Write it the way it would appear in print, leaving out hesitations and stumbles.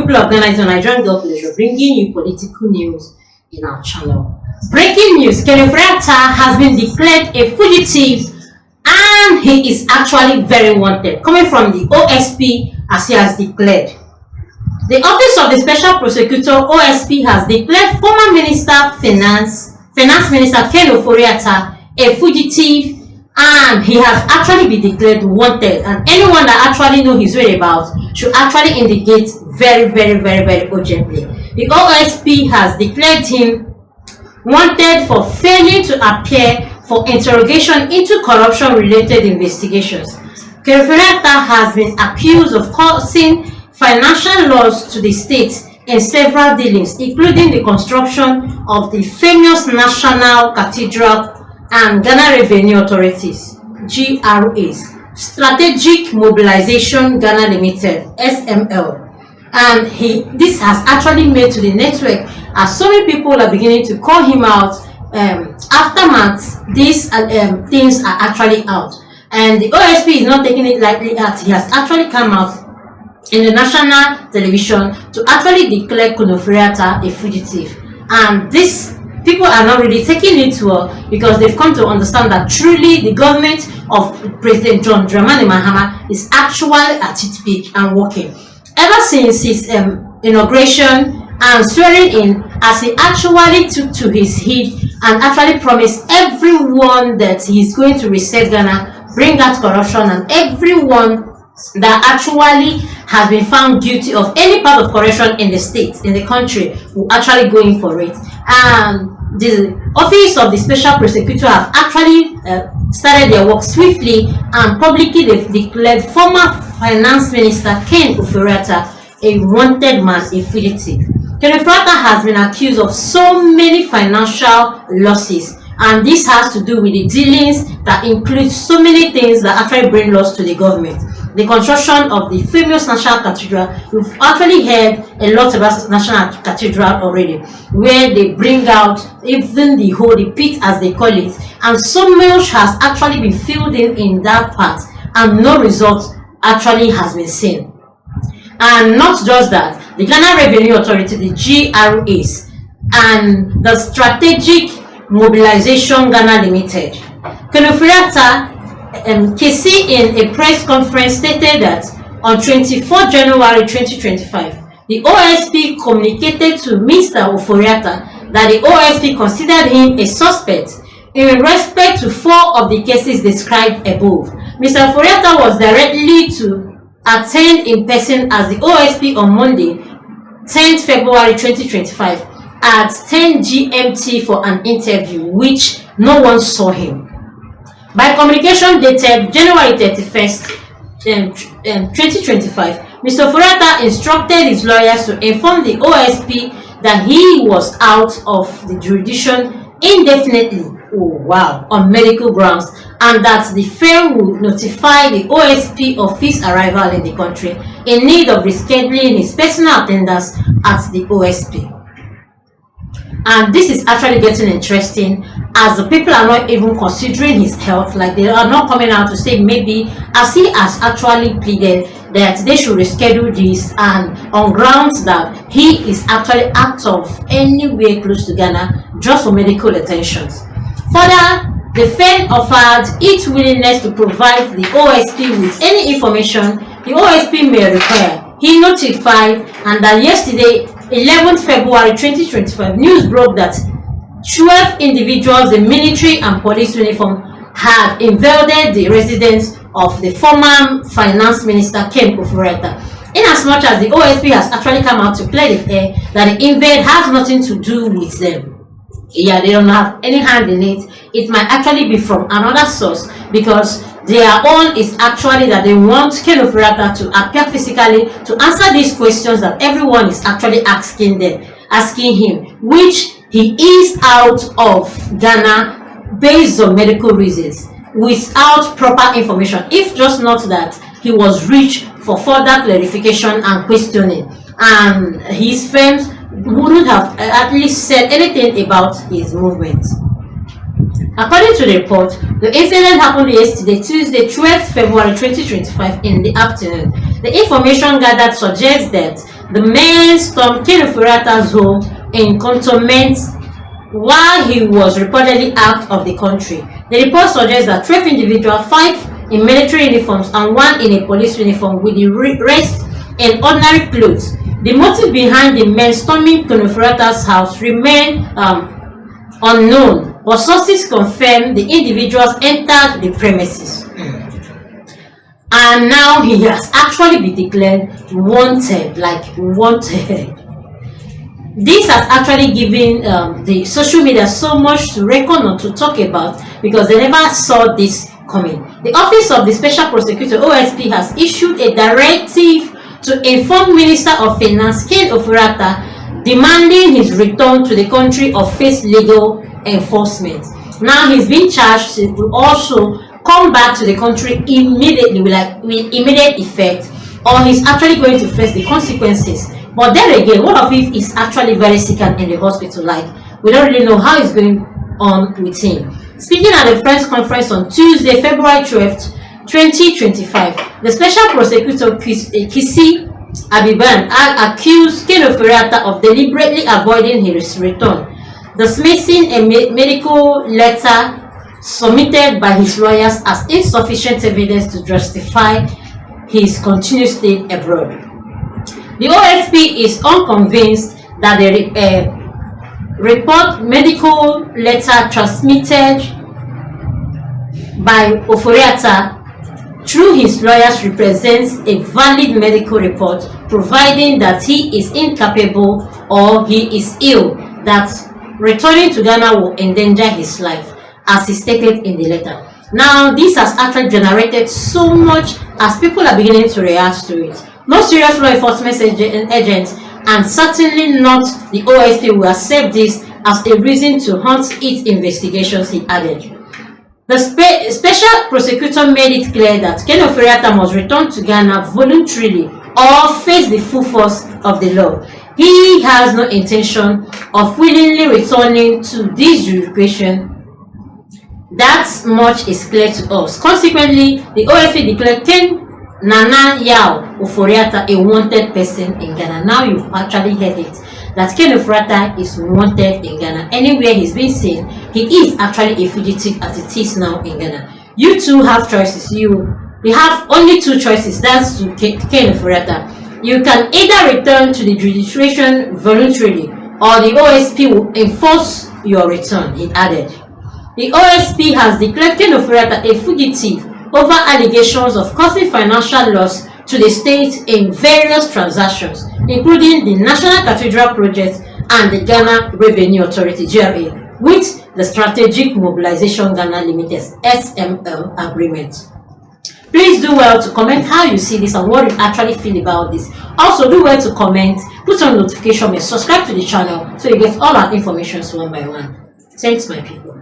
people of Ghana, it's a Nigerian girl pleasure bringing you political news in our channel. Breaking news: Atta has been declared a fugitive and he is actually very wanted, coming from the OSP as he has declared. The Office of the Special Prosecutor OSP has declared former Finance Minister Ofori Atta a fugitive, and he has actually been declared wanted, and anyone that actually knows his whereabouts should actually indicate very urgently. The OSP has declared him wanted for failing to appear for interrogation into corruption-related investigations. Ofori Atta has been accused of causing financial loss to the state in several dealings, including the construction of the famous National Cathedral and Ghana Revenue Authorities (GRAs), Strategic Mobilization Ghana Limited (SML), and this has actually made to the network as so many people are beginning to call him out. Aftermath, these things are actually out, and the OSP is not taking it lightly. He has actually come out in the national television to actually declare Ofori Atta a fugitive, and this people are not really taking it well because they've come to understand that truly the government of President John Dramani Mahama is actually at its peak and working. Ever since his inauguration and swearing in, as he actually took to his head and actually promised everyone that he's going to reset Ghana, bring out corruption, and everyone that actually has been found guilty of any part of corruption in the state, in the country, will actually go in for it. And the Office of the Special Prosecutor have actually started their work swiftly, and publicly they've declared former Finance Minister Ofori Atta a wanted man, a fugitive. Ofori Atta has been accused of so many financial losses, and this has to do with the dealings that include so many things that actually bring loss to the government. The construction of the famous National Cathedral. We've actually heard a lot about National Cathedral already, where they bring out even the pit as they call it, and so much has actually been filled in that part, and no result actually has been seen. And not just that, the Ghana Revenue Authority, the GRAs, and the Strategic Mobilization Ghana Limited. Ofori Atta KC in a press conference stated that on 24 January 2025, the OSP communicated to Mr. Ofori Atta that the OSP considered him a suspect in respect to 4 of the cases described above. Mr. Ofori Atta was directly to attend in person as the OSP on Monday, 10th February 2025 at 10 GMT for an interview, which no one saw him. By communication dated January 31st, 2025, Mr. Ofori Atta instructed his lawyers to inform the OSP that he was out of the jurisdiction indefinitely, on medical grounds, and that the firm would notify the OSP of his arrival in the country in need of rescheduling his personal attendance at the OSP. And this is actually getting interesting, as the people are not even considering his health. Like, they are not coming out to say maybe, as he has actually pleaded, that they should reschedule this, and on grounds that he is actually out of anywhere close to Ghana just for medical attentions. Further, the firm offered its willingness to provide the OSP with any information the OSP may require. He notified, and that yesterday, 11th February 2025, news broke that 12 individuals in military and police uniform had invaded the residence of the former Finance Minister Ofori Atta. In as much as the OSP has actually come out to clear the air that the invade has nothing to do with them. Yeah, they don't have any hand in it. It might actually be from another source, because their own is actually that they want Ofori Atta to appear physically to answer these questions that everyone is actually asking him, which he is out of Ghana based on medical reasons, without proper information, if just not that he was reached for further clarification and questioning, and his firms wouldn't have at least said anything about his movement. According to the report, the incident happened yesterday, Tuesday, 12th February 2025 in the afternoon. The information gathered suggests that the men stormed Ken Ofori-Atta's home in cantonment while he was reportedly out of the country. The report suggests that 12 individuals, 5 in military uniforms and 1 in a police uniform, with the rest in ordinary clothes. The motive behind the men storming Ken Ofori-Atta's house remained unknown, but sources confirm the individuals entered the premises. And now he has actually been declared wanted, wanted. This has actually given the social media so much to reckon on, to talk about, because they never saw this coming. The Office of the Special Prosecutor, OSP, has issued a directive to inform Minister of Finance Ken Ofori-Atta, demanding his return to the country or face legal enforcement. Now he's been charged to also come back to the country immediately, with immediate effect, or he's actually going to face the consequences. But then again, what if he's actually very sick and in the hospital? We don't really know how it's going on with him. Speaking at a press conference on Tuesday, February 12th, 2025, the Special Prosecutor Kisi Abiban accused Ken Ofori-Atta of deliberately avoiding his return, dismissing a medical letter submitted by his lawyers as insufficient evidence to justify his continued stay abroad. The OSP is unconvinced that the medical letter transmitted by Ofori-Atta through his lawyers represents a valid medical report, providing that he is incapable or he is ill, that returning to Ghana will endanger his life, as he stated in the letter. Now, this has actually generated so much, as people are beginning to react to it. No serious law enforcement agent, and certainly not the OSP, will accept this as a reason to hunt its investigations, he added. The special prosecutor made it clear that Ken Ofori-Atta must return to Ghana voluntarily or face the full force of the law. He has no intention of willingly returning to this jurisdiction. That much is clear to us. Consequently, the OSP declared Ken Nana Yao Ofori-Atta a wanted person in Ghana. Now you've actually heard it, that Ken Ofori-Atta is wanted in Ghana. Anywhere he's been seen, he is actually a fugitive as it is now in Ghana. You two have choices. You have only 2 choices. That's to Ken Ofori-Atta. You can either return to the jurisdiction voluntarily, or the OSP will enforce your return, he added. The OSP has declared Ken Ofori-Atta a fugitive over allegations of causing financial loss to the state in various transactions, including the National Cathedral Project and the Ghana Revenue Authority (GRA), with the Strategic Mobilization Ghana Limited (SML) agreement. Please do well to comment how you see this and what you actually feel about this. Also, do well to comment, put on notification bell, subscribe to the channel so you get all our information one by one. Thanks, my people.